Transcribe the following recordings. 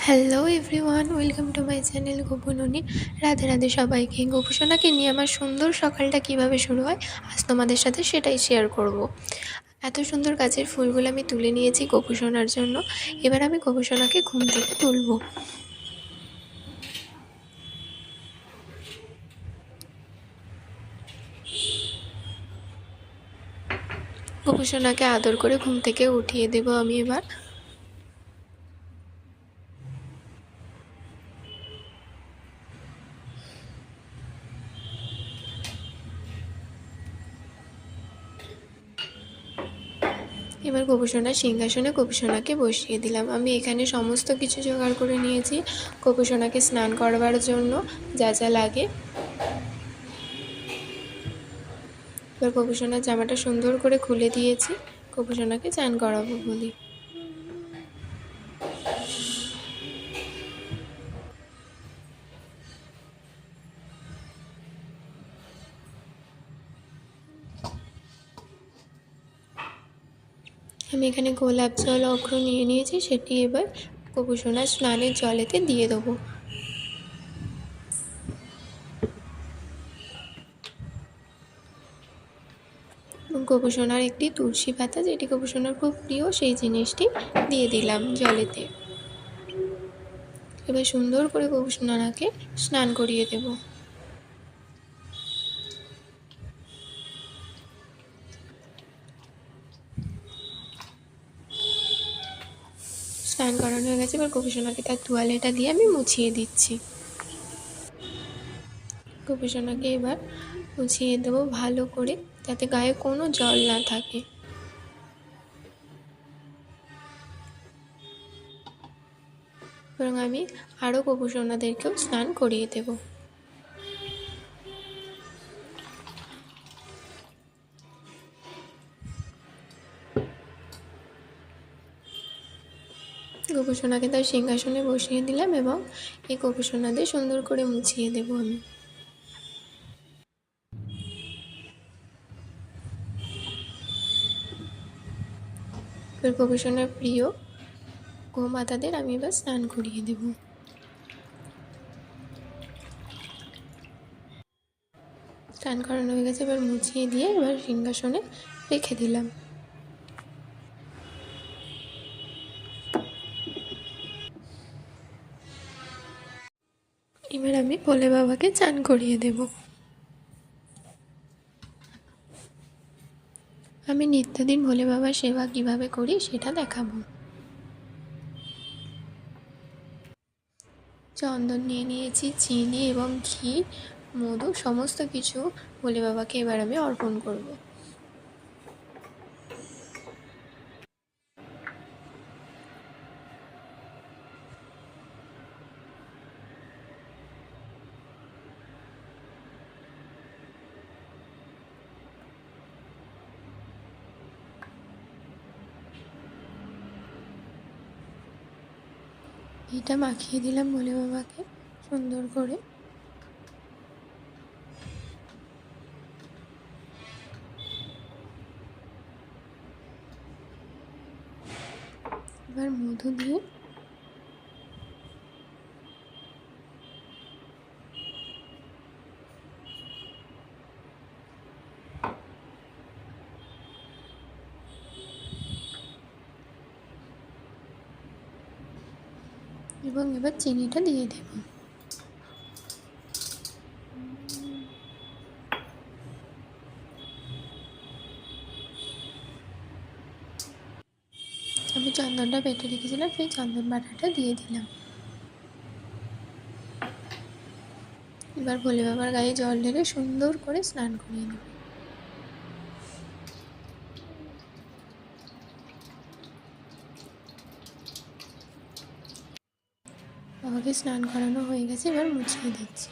Hello everyone, welcome to my channel গোপুননি। রাধে রাধে সবাইকে। গোপুসোনাকে নিয়ে আমার সুন্দর সকালটা কিভাবে শুরু হয় আজ তোমাদের সাথে সেটাই শেয়ার করব। এত সুন্দর গাছের ফুলগুলো আমি তুলে নিয়েছি গোপুসোনার জন্য। এবার আমি গোপুসোনাকে ঘুম থেকে তুলব। গোপুসোনাকে আদর করে ঘুম থেকে উঠিয়ে দেব আমি এবার। এবার গোপুসোনার সিংহাসনে গোপুসোনাকে বসিয়ে দিলাম। আমি এখানে সমস্ত কিছু জোগাড় করে নিয়েছি গোপুসোনাকে স্নান করবার জন্য যা যা লাগে। এবার গোপুসোনার জামাটা সুন্দর করে খুলে দিয়েছি গোপুসোনাকে চান করাবো বলে। আমি এখানে গোলাপ জল অগ্র নিয়ে নিয়েছি, সেটি এবার গোপুসোনার স্নানের জলেতে দিয়ে দেবো। গোপুসোনার একটি তুলসী পাতা, যেটি গোপুসোনার খুব প্রিয়, সেই জিনিসটি দিয়ে দিলাম জলেতে। এবার সুন্দর করে গোপুসোনাকে স্নান করিয়ে দেব। স্নান করানো হয়ে গেছে, এবার গোপুসোনাকে তার তোয়ালেটা দিয়ে আমি মুছিয়ে দিচ্ছি। গোপুসোনাকে এবার মুছিয়ে দেবো ভালো করে, যাতে গায়ে কোনো জল না থাকে। এবং আমি আরও গোপুসোনাদেরকেও স্নান করিয়ে দেব। গোপুসোনাকে তার সিংহাসনে বসিয়ে দিলাম এবং এই গোপুসোনাদের সুন্দর করে মুছিয়ে দেব আমি। এবার গোপুসোনার প্রিয় গোমাতাদের আমি এবার স্নান করিয়ে দেব। স্নান করানো হয়ে গেছে, এবার মুছিয়ে দিয়ে এবার সিংহাসনে রেখে দিলাম। এবার আমি ভোলে বাবাকে চান করিয়ে দেব। আমি নিত্যদিন ভোলে বাবার সেবা কিভাবে করি সেটা দেখাবো। চন্দন নিয়ে নিয়েছি, চিনি এবং ঘি, মধু, সমস্ত কিছু ভোলে বাবাকে এবার আমি অর্পণ করব। এটা মাখিয়ে দিলাম ভোলে বাবাকে সুন্দর করে। এবার মধু দিয়ে এবং এবার চিনিটা দিয়ে দেব। আমি চন্দনটা বেটে রেখেছিলাম, সেই চন্দন বাটাটা দিয়ে দিলাম। এবার ভোলে বাবার গায়ে জল ঢেলে সুন্দর করে স্নান করিয়ে নেব। বাবাকে স্নান করানো হয়ে গেছে, এবার মুছিয়ে দিচ্ছি।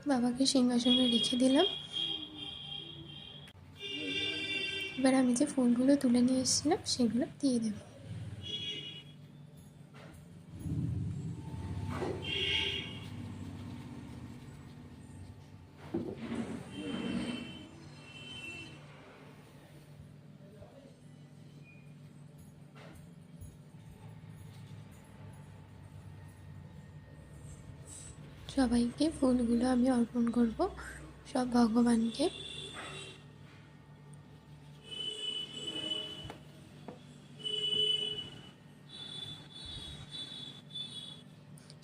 বাবাকে সিংহাসনে রেখে দিলাম। এবার আমি যে ফুলগুলো তুলে নিয়ে এসেছিলাম সেগুলো দিয়ে দেব। সবাইকে ফুলগুলো আমি অর্পণ করব, সব ভগবানকে।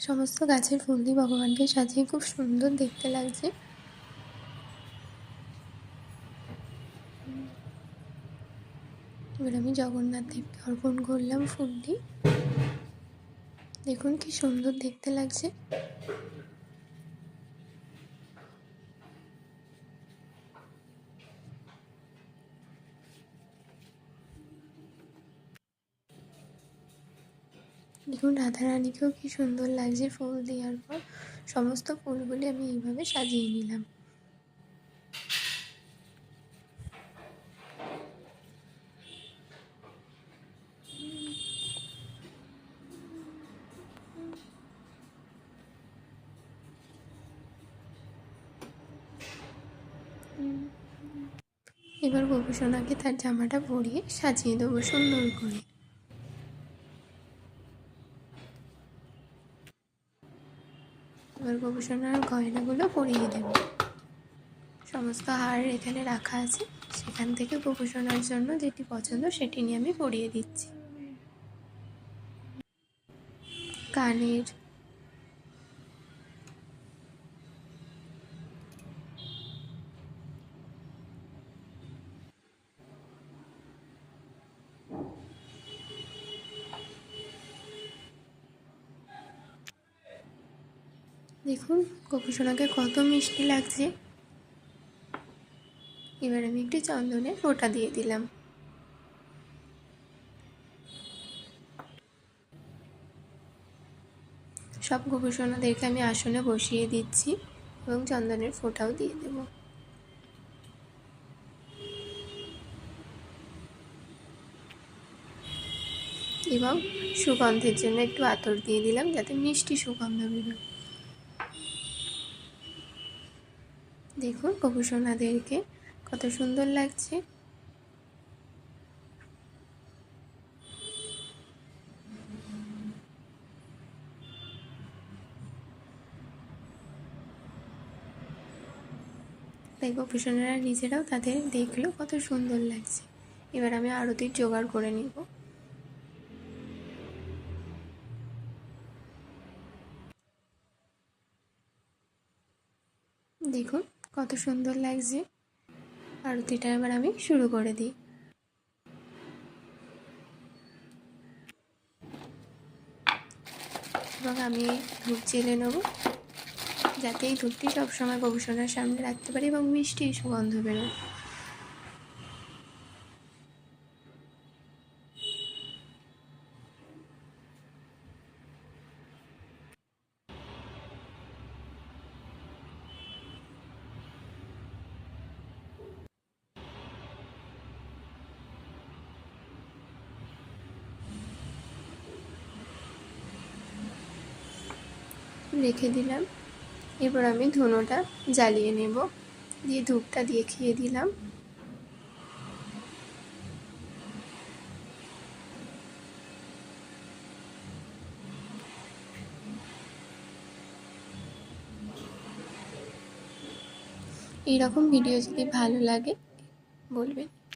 সমস্ত গাছের ফুল দিয়ে ভগবানকে সাজিয়ে খুব সুন্দর দেখতে লাগছে। এবার আমি জগন্নাথ দেবকে অর্পণ করলাম ফুলটি। দেখুন কি সুন্দর দেখতে লাগছে। দেখুন রাধারানীকেও কি সুন্দর লাগছে ফুল দেওয়ার পর। সমস্ত ফুলগুলি আমি এইভাবে সাজিয়ে নিলাম। এবার গোপুসোনাকে তার জামাটা পরিয়ে সাজিয়ে দেবো সুন্দর করে। এবার গোপুসোনার গয়নাগুলো পরিয়ে দেব। সমস্ত হার এখানে রাখা আছে, সেখান থেকে গোপুসোনার জন্য যেটি পছন্দ সেটি নিয়ে আমি পরিয়ে দিচ্ছি। কানের, দেখুন গোপুসোনাকে কত মিষ্টি লাগছে। এবার আমি একটি চন্দনের ফোঁটা দিয়ে দিলাম। সব গোপুসোনাদেরকে আমি আসনে বসিয়ে দিচ্ছি এবং চন্দনের ফোঁটাও দিয়ে দেব। এবং সুগন্ধের জন্য একটু আতর দিয়ে দিলাম, যাতে মিষ্টি সুগন্ধ বেরোয়। দেখুন গোপুসোনাদেরকে কত সুন্দর লাগছে। তাই গোপুসোনারা নিজেরাও তাদের দেখলো কত সুন্দর লাগছে। এবার আমি আরতির জোগাড় করে নিব। দেখুন কত সুন্দর লাগছে। আরতিটা এবার আমি শুরু করে দিই। এবং আমি ধূপ জ্বেলে নেব, যাতে এই ধূপটি সবসময় গোপুসোনার সামনে রাখতে পারি এবং মিষ্টি সুগন্ধ বেরোয়। রেখে দিলাম। এবার আমি ধুনোটা জ্বালিয়ে নেব, দিয়ে ধূপটা দেখিয়ে দিলাম। এইরকম ভিডিও যদি ভালো লাগে বলবেন।